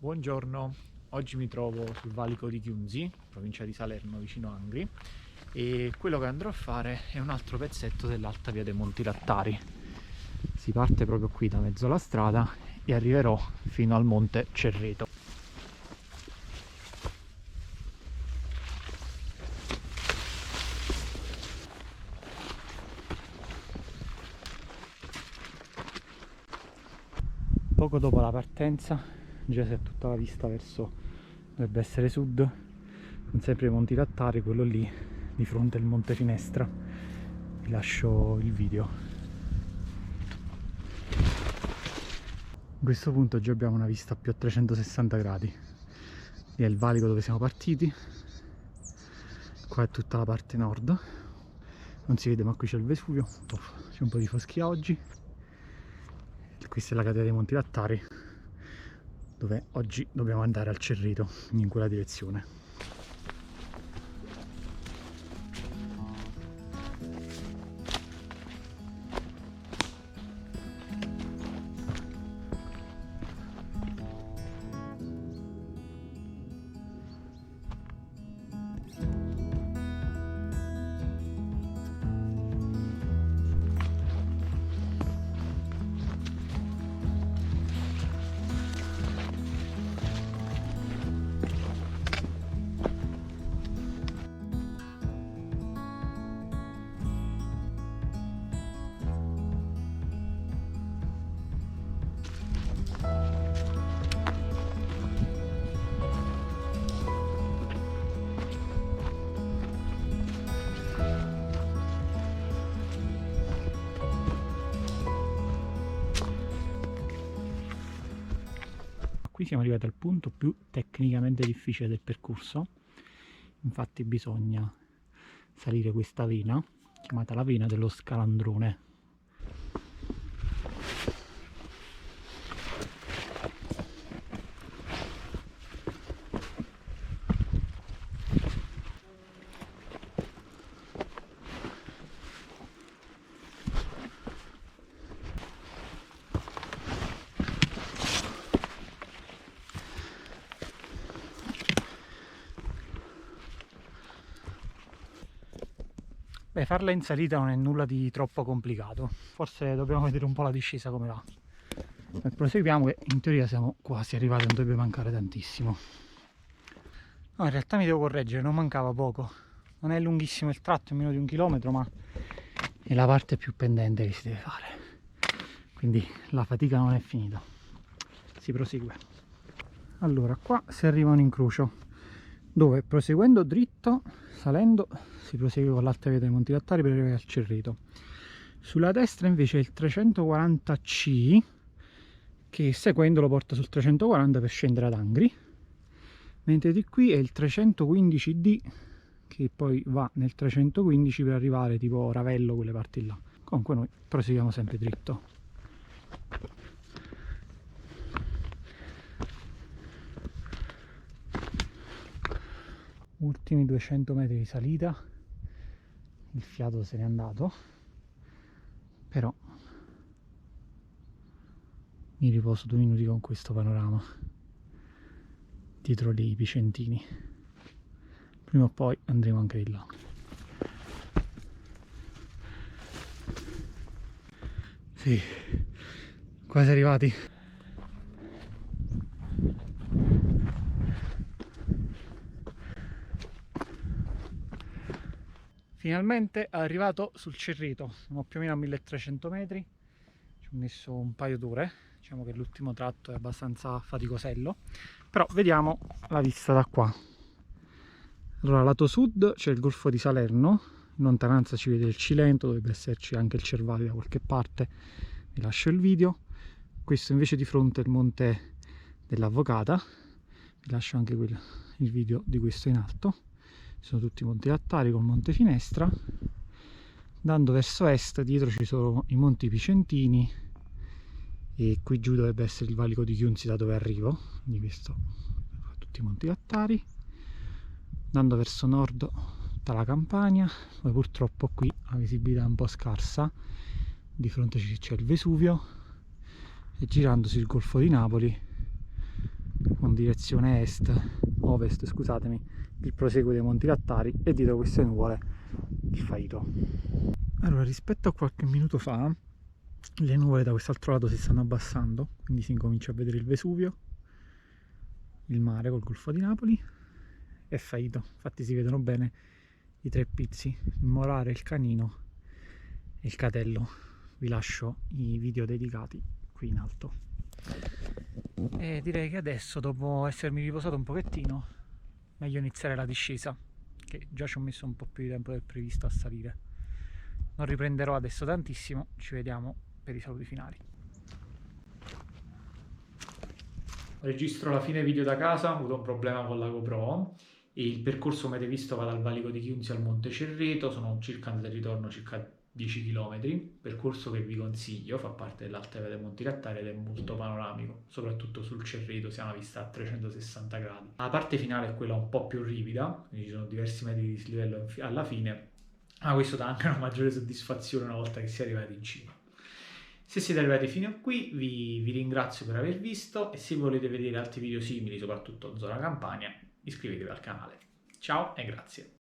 Buongiorno, oggi mi trovo sul valico di Chiunzi, provincia di Salerno, vicino Angri, e quello che andrò a fare è un altro pezzetto dell'Alta Via dei Monti Lattari. Si parte proprio qui da mezzo alla strada e arriverò fino al monte Cerreto. Poco dopo la partenza già si ha tutta la vista verso, dovrebbe essere sud, con sempre i Monti Lattari, quello lì di fronte al Monte Finestra. Vi lascio il video. A questo punto già abbiamo una vista più a 360 gradi. Lì è il valico dove siamo partiti, qua è tutta la parte nord, non si vede ma qui c'è il Vesuvio, c'è un po' di foschia oggi. Questa è la catena dei Monti Lattari, dove oggi dobbiamo andare al Cerrito, in quella direzione. Qui siamo arrivati al punto più tecnicamente difficile del percorso, infatti bisogna salire questa vena, chiamata la vena dello Scalandrone. Beh, farla in salita non è nulla di troppo complicato, forse dobbiamo vedere un po' la discesa come va. Proseguiamo che in teoria siamo quasi arrivati, non dovrebbe mancare tantissimo. No, in realtà mi devo correggere, non mancava poco. Non è lunghissimo il tratto, è meno di 1 chilometro, ma è la parte più pendente che si deve fare. Quindi la fatica non è finita. Si prosegue. Allora, qua si arriva a un incrocio, dove proseguendo dritto, salendo, si prosegue con l'Alta Via dei Monti Lattari per arrivare al Cerrito. Sulla destra invece è il 340C, che seguendo lo porta sul 340 per scendere ad Angri, mentre di qui è il 315D, che poi va nel 315 per arrivare tipo Ravello, quelle parti là. Comunque noi proseguiamo sempre dritto. Ultimi 200 metri di salita, il fiato se n'è andato, però mi riposo 2 minuti con questo panorama dietro dei Picentini. Prima o poi andremo anche di là. Sì, quasi arrivati. Finalmente arrivato sul Cerrito, siamo più o meno a 1300 metri, ci ho messo un paio d'ore, diciamo che l'ultimo tratto è abbastanza faticosello, però vediamo la vista da qua. Allora, lato sud c'è il Golfo di Salerno, in lontananza ci vede il Cilento, dovrebbe esserci anche il Cervati da qualche parte, vi lascio il video. Questo invece di fronte è il Monte dell'Avvocata, vi lascio anche il video di questo in alto. Sono tutti i Monti Lattari con Monte Finestra. Andando verso est dietro ci sono i Monti Picentini e qui giù dovrebbe essere il valico di Chiunzi da dove arrivo, quindi questo tutti i Monti Lattari. Andando verso nord tutta la Campania, dove purtroppo qui la visibilità è un po' scarsa, di fronte c'è il Vesuvio, e girandosi il Golfo di Napoli con in direzione ovest, scusatemi, il proseguo dei Monti Lattari e dietro queste nuvole il Faito. Allora, rispetto a qualche minuto fa, le nuvole da quest'altro lato si stanno abbassando, quindi si incomincia a vedere il Vesuvio, il mare col Golfo di Napoli e Faito. Infatti si vedono bene i tre pizzi, il Molare, il Canino e il Catello. Vi lascio i video dedicati qui in alto. E direi che adesso, dopo essermi riposato un pochettino, meglio iniziare la discesa, che già ci ho messo un po' più di tempo del previsto a salire. Non riprenderò adesso tantissimo, ci vediamo per i saluti finali. Registro la fine video da casa, ho avuto un problema con la GoPro e il percorso come avete visto va dal valico di Chiunzi al Monte Cerreto, sono circa andata e ritorno circa 10 km, percorso che vi consiglio, fa parte dell'Alta Valle dei Monti Lattari ed è molto panoramico, soprattutto sul Cerreto si ha una vista a 360 gradi. La parte finale è quella un po' più ripida, quindi ci sono diversi metri di dislivello alla fine, ma questo dà anche una maggiore soddisfazione una volta che si è arrivati in cima. Se siete arrivati fino a qui vi ringrazio per aver visto e se volete vedere altri video simili, soprattutto in zona Campania, iscrivetevi al canale. Ciao e grazie!